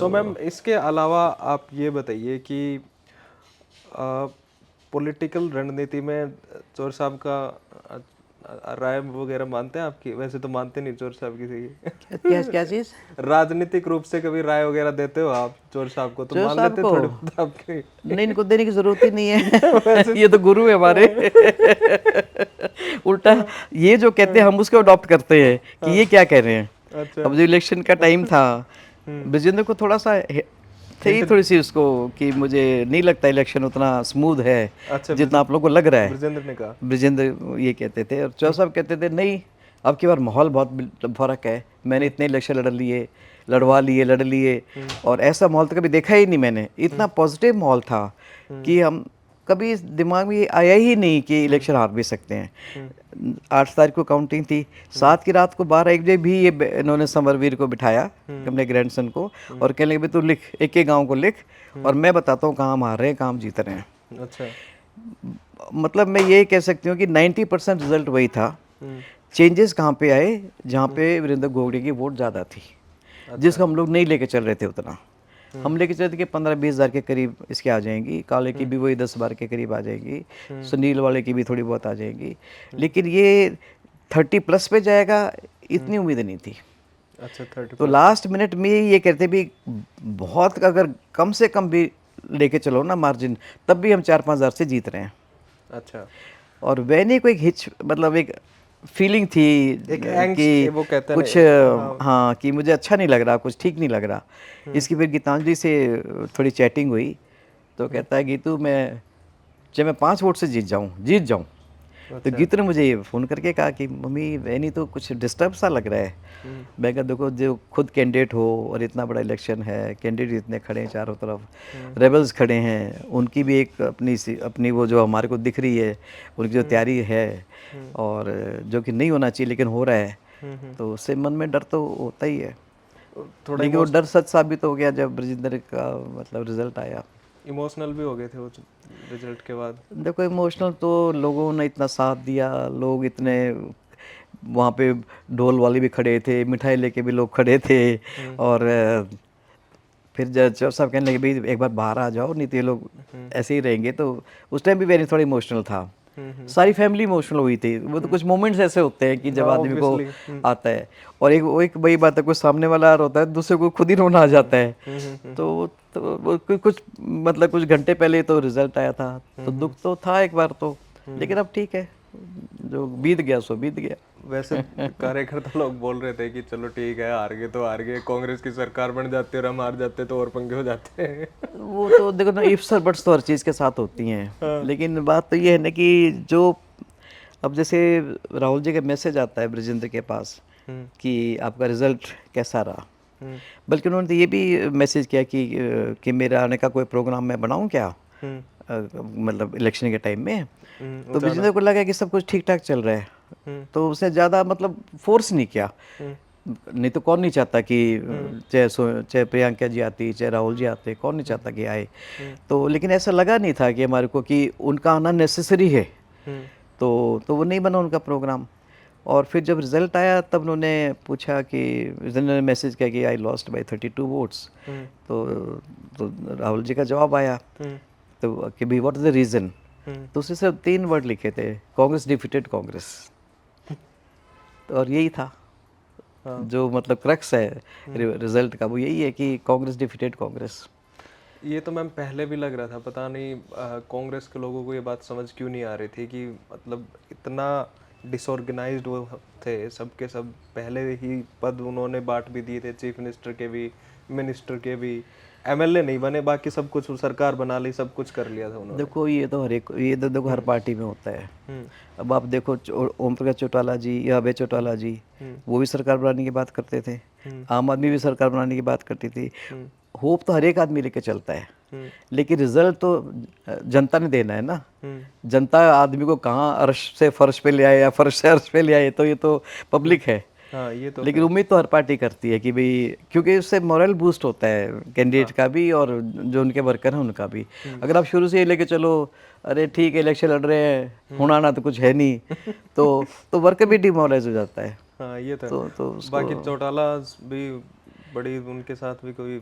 So ma'am इसके अलावा आप ये बताइए कि पॉलिटिकल रणनीति में चोर साहब का राय वगैरह मानते हैं आपकी? वैसे तो मानते नहीं चोर साहब किसी क्या क्या, की। क्या चीज़? राजनीतिक रूप से कभी राय वगैरह देते हो आप चोर साहब को? तो जो मान साहब लेते को थोड़े बहुत आपके। नहीं, इनको देने की जरूरत ही नहीं है। वैसे ये तो गुरु है हमारे। उल्टा ये जो कहते हैं हम उसको अडॉप्ट करते हैं कि ये क्या कह रहे हैं। अच्छा। अब जो इलेक्शन का टाइम था, ब्रजेंद्र को थोड़ा सा थी थोड़ी सी उसको कि मुझे नहीं लगता इलेक्शन उतना स्मूथ है अच्छा, जितना आप लोगों को लग रहा है। ब्रजेंद्र ने कहा। ब्रजेंद्र ये कहते थे और चौहान साहब कहते थे नहीं, अब की बार माहौल बहुत फर्क है। मैंने इतने इलेक्शन लड़ लिए और ऐसा माहौल तो कभी देखा ही नहीं मैंने। इतना पॉजिटिव माहौल था कि हम कभी इस दिमाग में ये आया ही नहीं कि इलेक्शन हार भी सकते हैं। 8 तारीख को काउंटिंग थी, 7 की रात को 12-1 बजे भी ये इन्होंने समरवीर को बिठाया, अपने ग्रैंडसन को, और कहने लगे तू लिख, एक एक गांव को लिख और मैं बताता हूँ कहाँ हम हार रहे हैं, कहाँ हम जीत रहे हैं। अच्छा। मतलब मैं ये कह सकती हूँ कि 90% रिजल्ट वही था। चेंजेस कहाँ पे आए? जहाँ पे वीरेंद्र गोगड़े की वोट ज़्यादा थी, जिसको हम लोग नहीं लेके चल रहे थे उतना। हम लेके चलते कि 15-20 हज़ार के करीब इसके आ जाएंगी, काले की भी वही 10-12 के करीब आ जाएगी, सुनील वाले की भी थोड़ी बहुत आ जाएगी, लेकिन ये 30+ पे जाएगा इतनी उम्मीद नहीं थी। अच्छा, 30 तो प्लस। लास्ट मिनट में ये कहते भी बहुत, अगर कम से कम भी लेके चलो ना मार्जिन, तब भी हम 4-5 हज़ार से जीत रहे हैं। अच्छा, और वैनी को एक हिच, मतलब एक फीलिंग थी एक एंग्स्ट कि वो कहते हैं कुछ, ना। हाँ। हाँ, कि मुझे अच्छा नहीं लग रहा, कुछ ठीक नहीं लग रहा। इसकी फिर गीतांजलि से थोड़ी चैटिंग हुई तो कहता है गीतू, मैं चाहे मैं 5 वोट से जीत जाऊँ। तो अच्छा। गीतू ने मुझे ये फ़ोन करके कहा कि मम्मी वैनी तो कुछ डिस्टर्ब सा लग रहा है। मैं कहा देखो, जो खुद कैंडिडेट हो और इतना बड़ा इलेक्शन है, कैंडिडेट इतने खड़े हैं चारों तरफ, रेबल्स खड़े हैं, उनकी भी एक अपनी वो जो हमारे को दिख रही है, उनकी जो तैयारी है, और जो कि नहीं होना चाहिए लेकिन हो रहा है, तो उससे मन में डर तो होता ही है। थोड़ा लेकिन वो डर सच साबित हो गया जब ब्रजेंद्र का मतलब रिजल्ट आया। इमोशनल भी हो गए थे वो रिजल्ट के बाद। देखो, इमोशनल तो लोगों ने इतना साथ दिया, लोग इतने, वहाँ पे ढोल वाले भी खड़े थे, मिठाई लेके भी लोग खड़े थे, और फिर जज साहब कहने लगे भाई एक बार बाहर आ जाओ, नहीं तो ये लोग ऐसे ही रहेंगे। तो उस टाइम भी वेरी थोड़ा इमोशनल था, सारी फैमिली इमोशनल हुई थी। वो तो कुछ मोमेंट्स ऐसे होते हैं कि जब हाँ, आदमी को ऑब्वियसली। आता है, और एक वही बात है, कुछ सामने वाला आ रहा होता है, दूसरे को खुद ही रोना आ जाता है। तो वो कुछ मतलब कुछ घंटे पहले तो रिजल्ट आया था, तो दुख तो था एक बार तो, लेकिन अब ठीक है, जो बीत गया सो बीत गया। वैसे कार्यकर्ता लोग बोल रहे थे कि चलो ठीक है, हार गए तो हार गए, कांग्रेस की सरकार बन जाती है और हम हार जाते तो और पंगे हो जाते हैं। वो तो देखो ना, इफ्स और बट्स तो हर चीज़ के साथ होती हैं, लेकिन बात तो ये है ना कि जो, अब जैसे राहुल जी का मैसेज आता है ब्रजेंद्र के पास कि आपका रिजल्ट कैसा रहा, बल्कि उन्होंने तो ये भी मैसेज किया कि मेरा आने का कोई प्रोग्राम मैं बनाऊं क्या, मतलब इलेक्शन के टाइम में। तो उजाला। ब्रजेंद्र को लगा कि सब कुछ ठीक ठाक चल रहा है, तो उसने ज़्यादा मतलब फोर्स नहीं किया। नहीं तो कौन नहीं चाहता कि चाहे प्रियंका जी आती, चाहे राहुल जी आते, कौन नहीं चाहता कि आए। तो लेकिन ऐसा लगा नहीं था कि हमारे को कि उनका आना नेसेसरी है, तो वो नहीं बना उनका प्रोग्राम। और फिर जब रिजल्ट आया तब उन्होंने पूछा कि, उन्होंने मैसेज किया कि आई लॉस्ट बाय 32 वोट्स। तो राहुल जी का जवाब आया तो कि भाई व्हाट इज़ द रीज़न। तो उससे सिर्फ 3 वर्ड लिखे थे, कांग्रेस डिफीटेड कांग्रेस। और यही था हाँ। जो मतलब क्रक्स है रिजल्ट का, वो यही है कि कांग्रेस डिफीटेड कांग्रेस। ये तो मैम पहले भी लग रहा था, पता नहीं कांग्रेस के लोगों को ये बात समझ क्यों नहीं आ रही थी कि मतलब इतना डिसऑर्गेनाइज्ड वो थे, सबके सब पहले ही पद उन्होंने बांट भी दिए थे, चीफ मिनिस्टर के भी, मिनिस्टर के भी, एमएलए नहीं बने, बाकी सब कुछ सरकार बना ली, सब कुछ कर लिया था उन्होंने। देखो ये तो देखो हर पार्टी में होता है। अब आप देखो ओम प्रकाश चौटाला जी या अभय चौटाला जी, वो भी सरकार बनाने की बात करते थे, आम आदमी भी सरकार बनाने की बात करती थी। होप तो हर एक आदमी लेके चलता है, लेकिन रिजल्ट तो जनता ने देना है ना। जनता आदमी को कहाँ अर्श से फर्श पे ले आए या फर्श से अर्श पे ले आए, तो ये तो पब्लिक है। हाँ, ये तो लेकिन है। उम्मीद तो हर पार्टी करती है कि भाई, क्योंकि उससे मोरल बूस्ट होता है कैंडिडेट का भी और जो उनके वर्कर हैं उनका भी। अगर आप शुरू से ये लेके चलो, अरे ठीक है इलेक्शन लड़ रहे हैं, होना ना तो कुछ है नहीं, तो वर्कर भी डिमोरलाइज हो जाता है। हाँ, ये तो है। तो उसको बाकी चौटाला भी बड़ी उनके साथ भी कोई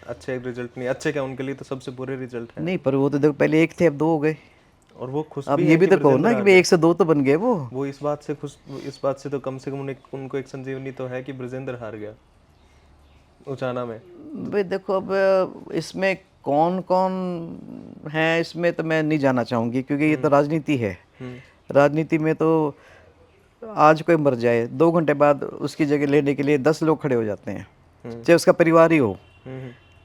अच्छे रिजल्ट नहीं, अच्छे क्या उनके लिए तो सबसे बुरे रिजल्ट है। नहीं, पर वो तो देखो पहले एक थे, अब दो हो गए। और वो खुश अब भी ये है भी कि तो कहो ब्रजेंद्र ना कि हार भाई गए। 1 से 2 तो बन गए वो। वो इस बात से खुश, इस बात से तो कम से कम उनको एक संजीवनी तो है कि ब्रजेंद्र हार गया उचाना में। भाई देखो, अब इसमें कौन कौन है इसमें तो मैं नहीं जाना चाहूँगी, क्योंकि ये तो राजनीति है। राजनीति में तो आज कोई मर जाए 2 घंटे बाद उसकी जगह लेने के लिए 10 लोग खड़े हो जाते हैं, चाहे उसका परिवार ही हो।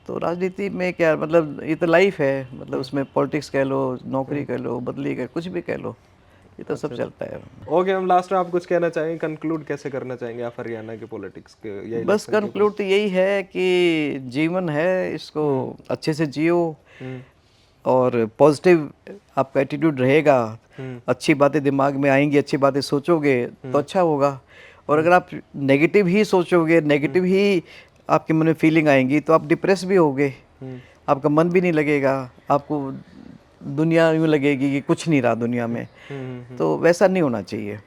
तो राजनीति में क्या मतलब, ये तो लाइफ है, मतलब उसमें पॉलिटिक्स कह लो, नौकरी कह लो, बदली कह, कुछ भी कह लो, ये तो सब चलता है। ओके, हम लास्ट में आप कुछ कहना चाहेंगे, कंक्लूड कैसे करना चाहेंगे आप हरियाणा के पॉलिटिक्स के या बस इलेक्शन के ऊपर? कंक्लूड तो यही है कि जीवन है, इसको अच्छे से जियो, और पॉजिटिव आपका एटीट्यूड रहेगा, अच्छी बातें दिमाग में आएंगी, अच्छी बातें सोचोगे तो अच्छा होगा। और अगर आप नेगेटिव ही सोचोगे, नेगेटिव ही आपके मन में फीलिंग आएंगी, तो आप डिप्रेस भी होगे, आपका मन भी नहीं लगेगा, आपको दुनिया यूँ लगेगी कि कुछ नहीं रहा दुनिया में। तो वैसा नहीं होना चाहिए।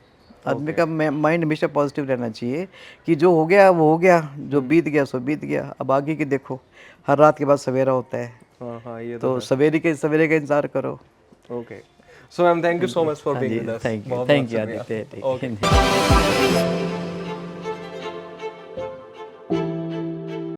आदमी का माइंड हमेशा पॉजिटिव रहना चाहिए कि जो हो गया वो हो गया, जो बीत गया सो बीत गया, अब आगे की देखो। हर रात के बाद सवेरा होता है, हाँ, ये तो सवेरे का इंतजार करो। Okay, so ma'am thank you so much for being with us. Thank you बहुत बहुत शुक्रिया। आदित्य। ओके।